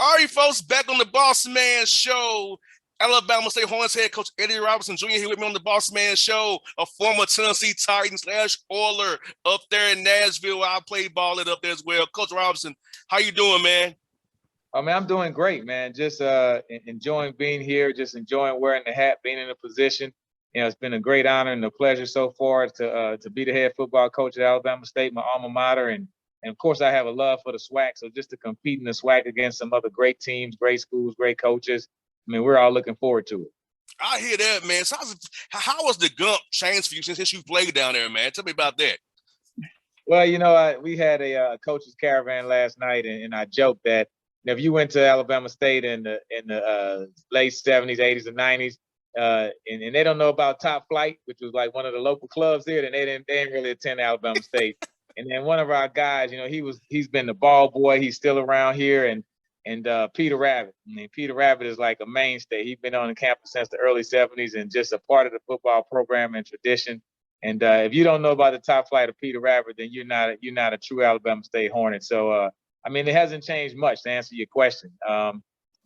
All right, folks, back on the Boss Man Show. Alabama State Hornets head coach Eddie Robinson Jr. here with me on the Boss Man Show, a former Tennessee Titan / Oiler up there in Nashville. I played ball it up there as well. Coach Robinson, how you doing, man? I mean, I'm doing great, man. Just enjoying being here, just enjoying wearing the hat, being in a position. It's been a great honor and a pleasure so far to be the head football coach at Alabama State, my alma mater, and of course I have a love for the SWAC. So just to compete in the SWAC against some other great teams, great schools, great coaches. I mean, we're all looking forward to it. I hear that, man. So how was the Gump changed for you since you played down there, man? Tell me about that. Well, we had a coach's caravan last night, and I joked that if you went to Alabama State in the late '70s, '80s, and '90s, and they don't know about Top Flight, which was like one of the local clubs there, then they didn't really attend Alabama State. And then one of our guys, he's been the ball boy. He's still around here, and Peter Rabbit. I mean, Peter Rabbit is like a mainstay. He's been on the campus since the early '70s and just a part of the football program and tradition. And if you don't know about the Top Flight of Peter Rabbit, then you're not a true Alabama State Hornet. So I mean, it hasn't changed much to answer your question. Of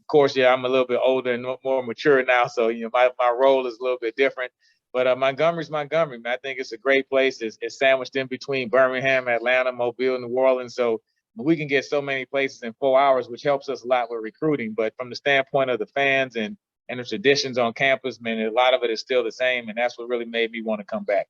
course, yeah, I'm a little bit older and more mature now, so my role is a little bit different. But Montgomery's Montgomery, man. I think it's a great place. It's sandwiched in between Birmingham, Atlanta, Mobile, New Orleans. So we can get so many places in 4 hours, which helps us a lot with recruiting. But from the standpoint of the fans and the traditions on campus, man, a lot of it is still the same, and that's what really made me want to come back.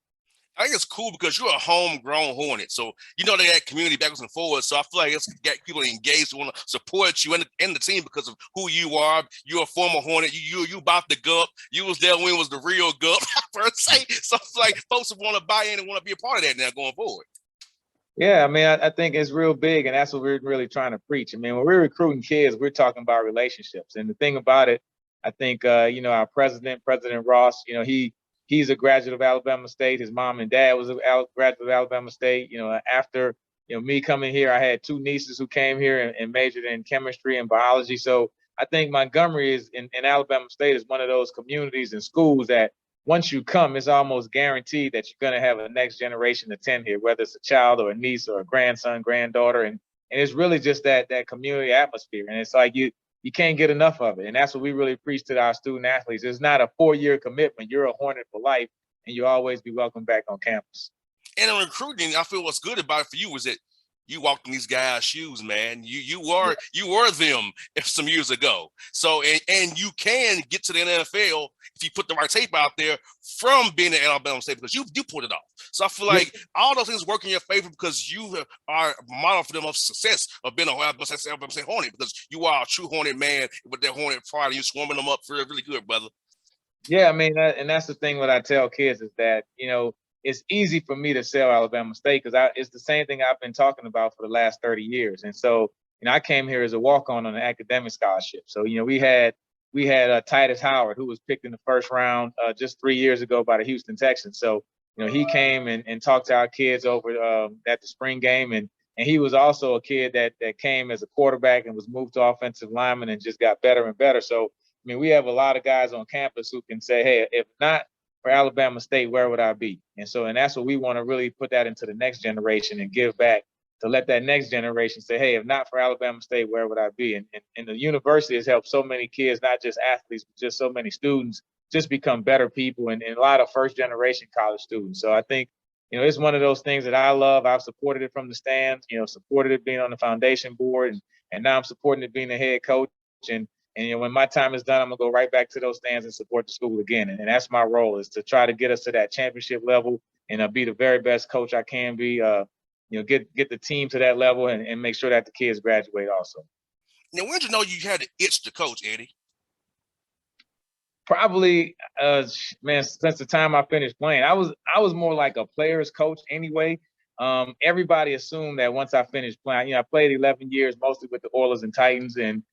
I think it's cool because you're a homegrown Hornet. So, they got community backwards and forwards. So I feel like it's got people engaged who want to support you and the team because of who you are. You're a former Hornet. You about the Gump. You was there when it was the real Gump, per se. So it's like folks want to buy in and want to be a part of that now going forward. Yeah, I mean, I think it's real big, and that's what we're really trying to preach. I mean, when we're recruiting kids, we're talking about relationships. And the thing about it, I think, our President Ross, he's a graduate of Alabama State. His mom and dad was a graduate of Alabama State. After me coming here, I had two nieces who came here and majored in chemistry and biology. So I think Montgomery is in Alabama State is one of those communities and schools that once you come, it's almost guaranteed that you're going to have a next generation attend here, whether it's a child or a niece or a grandson, granddaughter, and it's really just that community atmosphere. And it's like you can't get enough of it. And that's what we really preach to our student athletes. It's not a 4-year commitment. You're a Hornet for life, and you'll always be welcome back on campus. And in recruiting, I feel what's good about it for you is that you walked in these guys' shoes, man. You were them some years ago. So and you can get to the NFL if you put the right tape out there from being at Alabama State because you put it off. So I feel like all those things work in your favor because you are a model for them of success of being an Alabama State Hornet because you are a true Hornet man with that Hornet pride and you're swarming them up for really good, brother. Yeah, I mean, and that's the thing what I tell kids is that, it's easy for me to sell Alabama State because it's the same thing I've been talking about for the last 30 years. And so, I came here as a walk-on on an academic scholarship. So, we had Titus Howard, who was picked in the first round just 3 years ago by the Houston Texans. So, he came and talked to our kids over at the spring game. And he was also a kid that came as a quarterback and was moved to offensive lineman and just got better and better. So, I mean, we have a lot of guys on campus who can say, hey, if not for Alabama State, where would I be? And that's what we want to really put that into the next generation and give back to let that next generation say, hey, if not for Alabama State, where would I be? And the university has helped so many kids, not just athletes, but just so many students just become better people and a lot of first generation college students. So I think, it's one of those things that I love. I've supported it from the stands, supported it being on the foundation board and now I'm supporting it being the head coach. And when my time is done, I'm gonna go right back to those stands and support the school again. And that's my role is to try to get us to that championship level and be the very best coach I can be. Get the team to that level and make sure that the kids graduate also. Now, when did you know you had to itch to coach, Eddie? Probably, man, since the time I finished playing. I was more like a player's coach anyway. Everybody assumed that once I finished playing, I played 11 years mostly with the Oilers and Titans and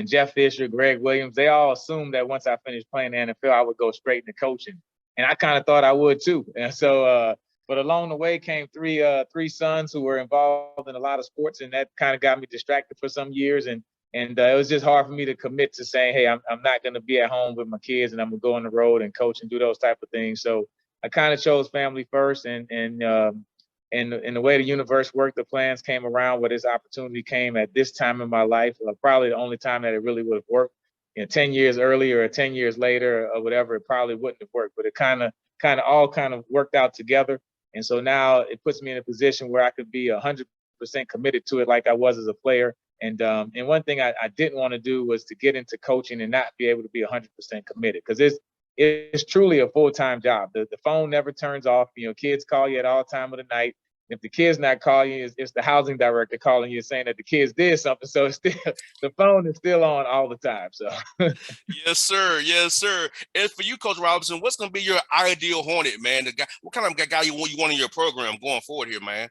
Jeff Fisher, Greg Williams, they all assumed that once I finished playing the NFL, I would go straight into coaching. And I kind of thought I would too. And so, but along the way came three sons who were involved in a lot of sports, and that kind of got me distracted for some years. And it was just hard for me to commit to saying, hey, I'm not going to be at home with my kids and I'm going to go on the road and coach and do those type of things. So I kind of chose family first and And the way the universe worked, the plans came around where this opportunity came at this time in my life, probably the only time that it really would have worked. 10 years earlier or 10 years later or whatever, it probably wouldn't have worked, but it all worked out together. And so now it puts me in a position where I could be 100% committed to it like I was as a player. And one thing I didn't want to do was to get into coaching and not be able to be 100% committed, because it's truly a full-time job. The phone never turns off. Kids call you at all time of the night. If the kid's not calling you, it's the housing director calling you saying that the kids did something. So it's still, the phone is still on all the time. So Yes, sir. Yes, sir. And for you, Coach Robinson, what's going to be your ideal Hornet, man? The guy, what kind of guy you want in your program going forward here, man?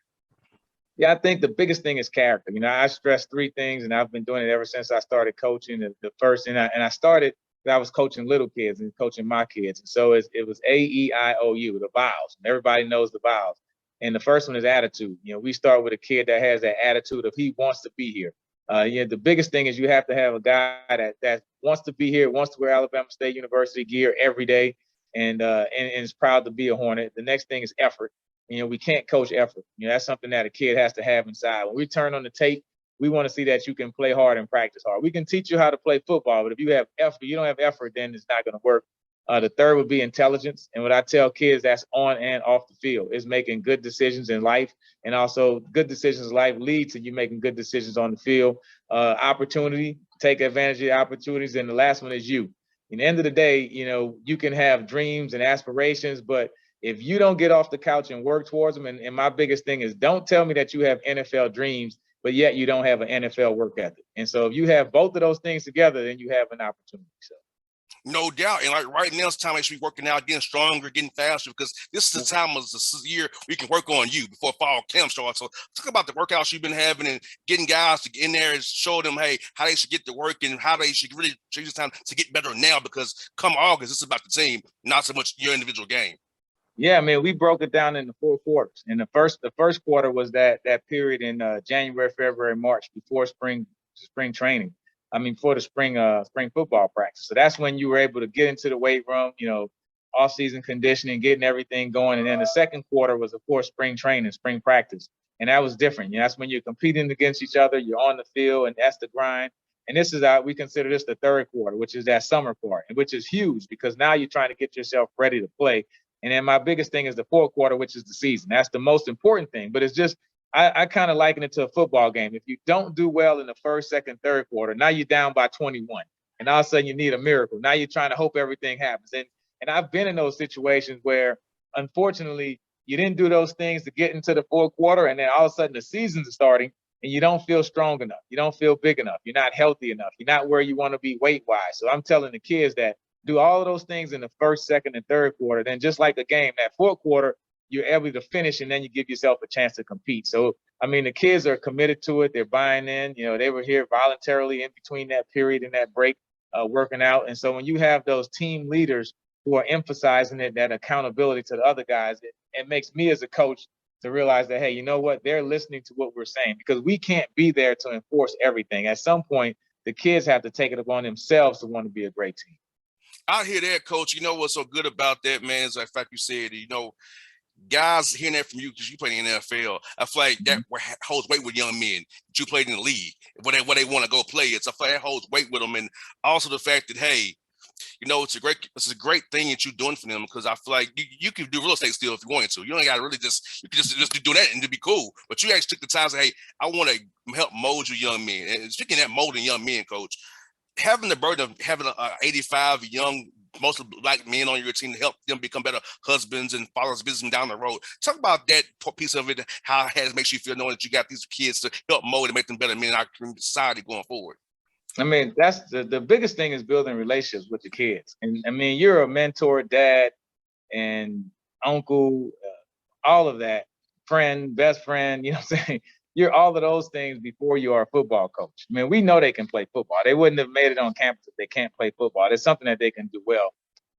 yeah, I think the biggest thing is character. I stress three things, and I've been doing it ever since I started coaching. The first, I started, I was coaching little kids and coaching my kids. And so it was AEIOU, the vowels. And everybody knows the vowels. And the first one is attitude. We start with a kid that has that attitude of he wants to be here. The biggest thing is you have to have a guy that wants to be here, wants to wear Alabama State University gear every day, and is proud to be a Hornet. The next thing is effort. We can't coach effort. That's something that a kid has to have inside. When we turn on the tape, we want to see that you can play hard and practice hard. We can teach you how to play football, but if you have effort, you don't have effort, then it's not going to work. The third would be intelligence. And what I tell kids, that's on and off the field, is making good decisions in life. And also good decisions in life lead to you making good decisions on the field. Opportunity, take advantage of the opportunities. And the last one is you. In the end of the day, you can have dreams and aspirations, but if you don't get off the couch and work towards them, and my biggest thing is, don't tell me that you have NFL dreams, but yet you don't have an NFL work ethic. And so if you have both of those things together, then you have an opportunity. So. No doubt. And like right now, it's time I should be working out, getting stronger, getting faster, because this is the time of the year we can work on you before fall camp starts. So talk about the workouts you've been having and getting guys to get in there and show them, hey, how they should get to work and how they should really change this time to get better now, because come August, it's about the team, not so much your individual game. Yeah, man, we broke it down into 4 quarters. And the first quarter was that period in January, February, March, before spring training. Before the spring football practice. So that's when you were able to get into the weight room, off-season conditioning, getting everything going. And then the second quarter was, of course, spring training, spring practice. And that was different. That's when you're competing against each other, you're on the field, and that's the grind. And this is we consider this the third quarter, which is that summer part, which is huge because now you're trying to get yourself ready to play. And then my biggest thing is the fourth quarter, which is the season. That's the most important thing. But it's just, I kind of liken it to a football game. If you don't do well in the first, second, third quarter, now you're down by 21. And all of a sudden you need a miracle. Now you're trying to hope everything happens. And I've been in those situations where, unfortunately, you didn't do those things to get into the fourth quarter. And then all of a sudden the season's starting and you don't feel strong enough. You don't feel big enough. You're not healthy enough. You're not where you want to be weight-wise. So I'm telling the kids that do all of those things in the first, second, and third quarter. Then just like a game, that fourth quarter, you're able to finish, and then you give yourself a chance to compete. So, the kids are committed to it. They're buying in. They were here voluntarily in between that period and that break, working out. And so when you have those team leaders who are emphasizing it, that accountability to the other guys, it makes me as a coach to realize that, hey, you know what? They're listening to what we're saying, because we can't be there to enforce everything. At some point, the kids have to take it upon themselves to want to be a great team. I hear that, Coach. You know what's so good about that, man, is the fact you said, guys hearing that from you because you played in the NFL. I feel like that holds weight with young men that you played in the league, where they want to go play. I feel like that holds weight with them. And also the fact that, hey, it's a great thing that you're doing for them, because I feel like you can do real estate still if you want to. You don't got to really you can just do that and it'd be cool. But you actually took the time to say, hey, I want to help mold you young men. And speaking of that molding young men, Coach, having the burden of having 85 young, mostly black men on your team to help them become better husbands and fathers business down the road. Talk about that piece of it, how it makes you feel knowing that you got these kids to help mold and make them better men in our society going forward. That's the biggest thing, is building relationships with the kids. And you're a mentor, dad, and uncle, all of that, friend, best friend, you know what I'm saying? You're all of those things before you are a football coach. We know they can play football. They wouldn't have made it on campus if they can't play football. It's something that they can do well.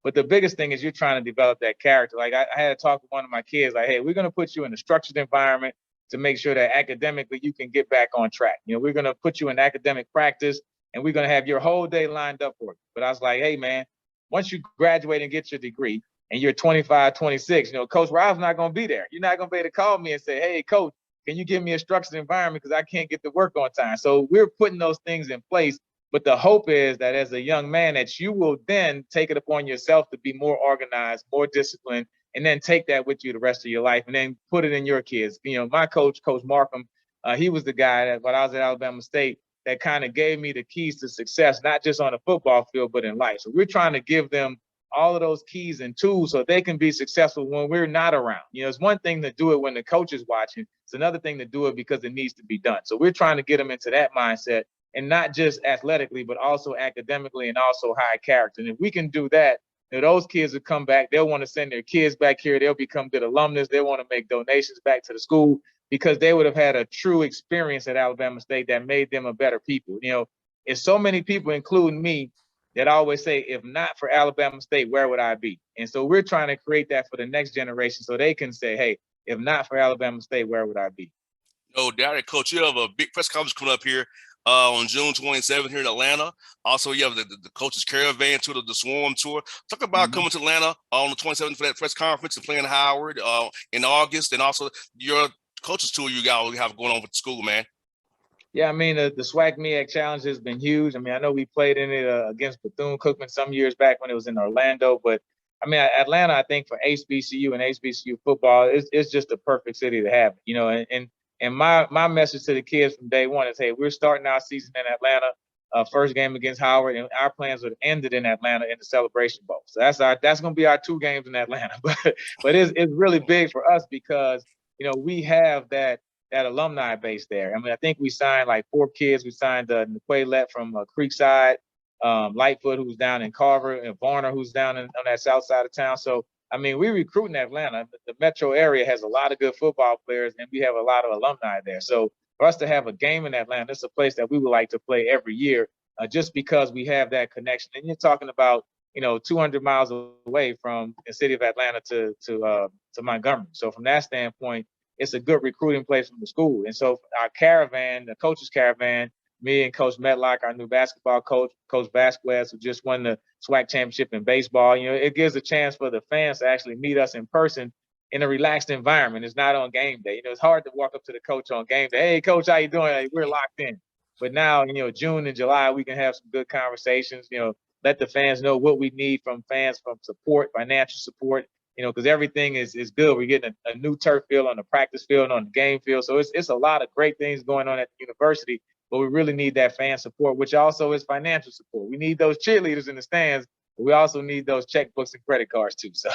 But the biggest thing is you're trying to develop that character. Like I had to talk with one of my kids, like, hey, we're going to put you in a structured environment to make sure that academically you can get back on track. We're going to put you in academic practice, and we're going to have your whole day lined up for you. But I was like, hey, man, once you graduate and get your degree, and you're 25, 26, Coach Rob's not going to be there. You're not going to be able to call me and say, hey, coach, can you give me a structured environment because I can't get to work on time? So we're putting those things in place. But the hope is that as a young man that you will then take it upon yourself to be more organized, more disciplined, and then take that with you the rest of your life and then put it in your kids. My coach, Coach Markham, he was the guy that when I was at Alabama State that kind of gave me the keys to success, not just on the football field, but in life. So we're trying to give them all of those keys and tools so they can be successful when we're not around. It's one thing to do it when the coach is watching. It's another thing to do it because it needs to be done. So we're trying to get them into that mindset, and not just athletically, but also academically and also high character. And if we can do that, those kids will come back. They'll want to send their kids back here. They'll become good alumnus. They want to make donations back to the school because they would have had a true experience at Alabama State that made them a better people. It's so many people, including me, that always say, if not for Alabama State, where would I be? And so we're trying to create that for the next generation so they can say, hey, if not for Alabama State, where would I be? No doubt, Coach. You have a big press conference coming up here on June 27th here in Atlanta. Also, you have the coaches caravan tour, the Swarm tour. Talk about coming to Atlanta on the 27th for that press conference and playing Howard in August, and also your coaches tour you got have going on with the school, man. Yeah, I mean, the SWAC MEAC challenge has been huge. I mean, I know we played in it against Bethune-Cookman some years back when it was in Orlando, but I mean, Atlanta, I think for HBCU and HBCU football, it's just a perfect city to have. And my message to the kids from day one is, hey, we're starting our season in Atlanta, first game against Howard, and our plans would end it in Atlanta in the Celebration Bowl. So that's going to be our 2 games in Atlanta. But it's really big for us because we have that alumni base there. I mean, I think we signed like 4 kids. We signed Niquay from Creekside, Lightfoot, who's down in Carver, and Varner, who's down on that south side of town. So, I mean, we recruit in Atlanta. The metro area has a lot of good football players, and we have a lot of alumni there. So for us to have a game in Atlanta, it's a place that we would like to play every year just because we have that connection. And you're talking about, 200 miles away from the city of Atlanta to Montgomery. So from that standpoint, it's a good recruiting place from the school. And so our caravan, the coaches caravan, me and Coach Metlock, our new basketball coach, Coach Vasquez, who just won the SWAC championship in baseball, it gives a chance for the fans to actually meet us in person in a relaxed environment. It's not on game day. It's hard to walk up to the coach on game day. Hey, coach, how you doing? Hey, we're locked in. But now, June and July, we can have some good conversations, let the fans know what we need from fans, from support, financial support, because everything is good. We're getting a new turf field on the practice field, on the game field. So it's a lot of great things going on at the university, but we really need that fan support, which also is financial support. We need those cheerleaders in the stands, but we also need those checkbooks and credit cards too. So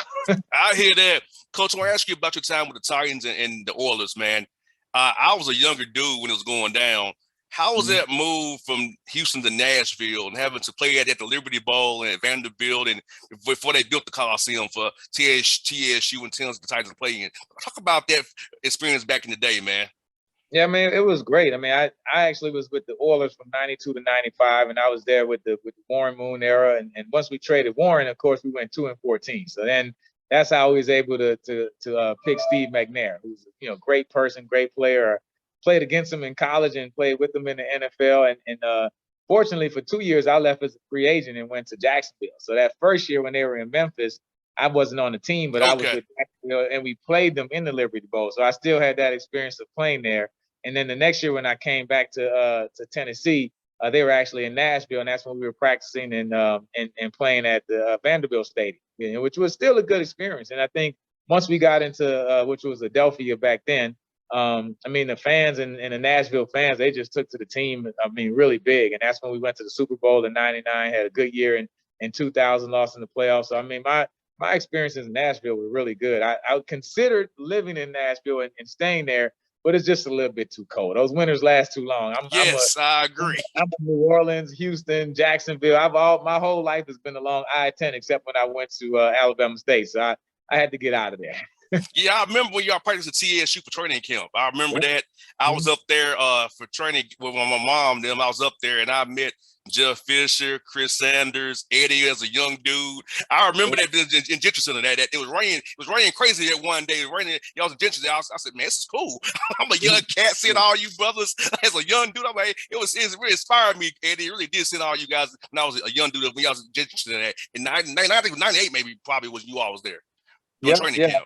I hear that. Coach, I want to ask you about your time with the Titans and the Oilers, man. I was a younger dude when it was going down. How was that move from Houston to Nashville and having to play at the Liberty Bowl and at Vanderbilt and before they built the Coliseum for TSU and Tennessee the Titans to play in? Talk about that experience back in the day, man. Yeah, I mean, it was great. I mean, I actually was with the Oilers from 92 to 95, and I was there with the Warren Moon era. And once we traded Warren, of course, we went 2-14. So then that's how I was able to pick Steve McNair, who's great person, great player. Played against him in college and played with him in the NFL. And fortunately, for 2 years, I left as a free agent and went to Jacksonville. So that first year when they were in Memphis, I wasn't on the team, but I was with Jacksonville, and we played them in the Liberty Bowl. So I still had that experience of playing there. And then the next year when I came back to Tennessee, they were actually in Nashville, and that's when we were practicing and playing at the Vanderbilt Stadium, which was still a good experience. And I think once we got into which was Adelphia back then, I mean, the fans and the Nashville fans, they just took to the team, I mean, really big. And that's when we went to the Super Bowl in '99, had a good year in 2000, lost in the playoffs. So, I mean, my experiences in Nashville were really good. I considered living in Nashville and staying there, but it's just a little bit too cold. Those winters last too long. I agree. I'm a New Orleans, Houston, Jacksonville. My whole life has been along I-10, except when I went to Alabama State. So I had to get out of there. Yeah, I remember when y'all practiced at TSU for training camp. I remember Yep. that. I was Mhm. up there for training with my mom. Them I was up there and I met Jeff Fisher, Chris Sanders, Eddie as a young dude. I remember that in Jensen that it was raining. It was raining crazy that one day. It was raining. Y'all was in Jensen. I said, man, this is cool. I'm a young cat seeing all you brothers as a young dude. I'm like, it really inspired me, Eddie. It really did send all you guys when I was a young dude. When I was in Jensen in I think it was 98 maybe probably was you all was there doing Yeah, training yeah. camp.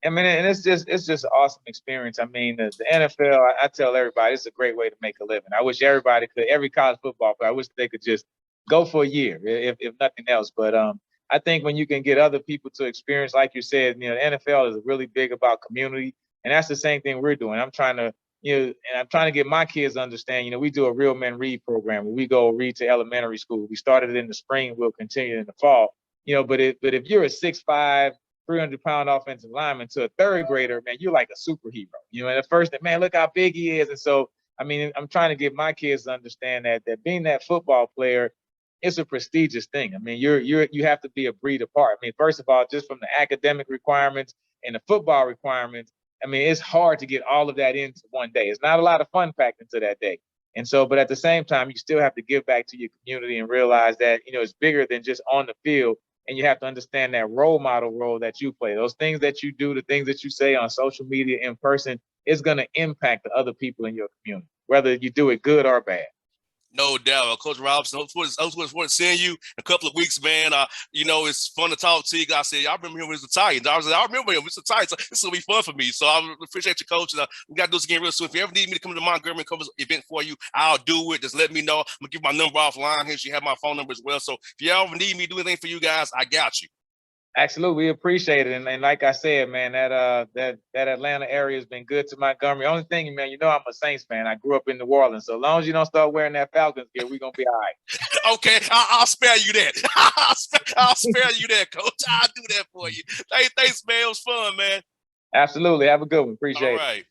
I mean, and it's just an awesome experience. I mean, the NFL. I tell everybody, it's a great way to make a living. I wish everybody could. Every college football player, I wish they could just go for a year, if nothing else. But I think when you can get other people to experience, like you said, the NFL is really big about community, and that's the same thing we're doing. I'm trying to, and I'm trying to get my kids to understand. We do a Real Men Read program where we go read to elementary school. We started it in the spring. We'll continue in the fall. But if you're a 6'5", 300-pound offensive lineman to a third grader, man, you're like a superhero. And at first, man, look how big he is. And so, I mean, I'm trying to get my kids to understand that being that football player, it's a prestigious thing. I mean, you have to be a breed apart. I mean, first of all, just from the academic requirements and the football requirements, I mean, it's hard to get all of that into one day. It's not a lot of fun packed into that day. And so, but at the same time, you still have to give back to your community and realize that, it's bigger than just on the field, and you have to understand that role model role that you play. Those things that you do, the things that you say on social media, in person, is going to impact the other people in your community, whether you do it good or bad. No doubt. Coach Robinson, I was looking forward to seeing you in a couple of weeks, man. It's fun to talk to you. I said, I remember him when he was Italian. I remember him. It's Italian. So this will be fun for me. So I appreciate you, Coach. We got to do this again real soon. If you ever need me to come to Montgomery and cover an event for you, I'll do it. Just let me know. I'm going to give my number offline here. So you have my phone number as well. So if you ever need me to do anything for you guys, I got you. Absolutely, we appreciate it, and like I said, man, that Atlanta area has been good to Montgomery. Only thing, man, I'm a Saints fan. I grew up in New Orleans, so as long as you don't start wearing that Falcons gear, we're gonna be all right. Okay, I'll spare you that. I'll spare you that, Coach. I'll do that for you. Hey, thanks, man. It was fun, man. Absolutely, have a good one. All Appreciate it. right.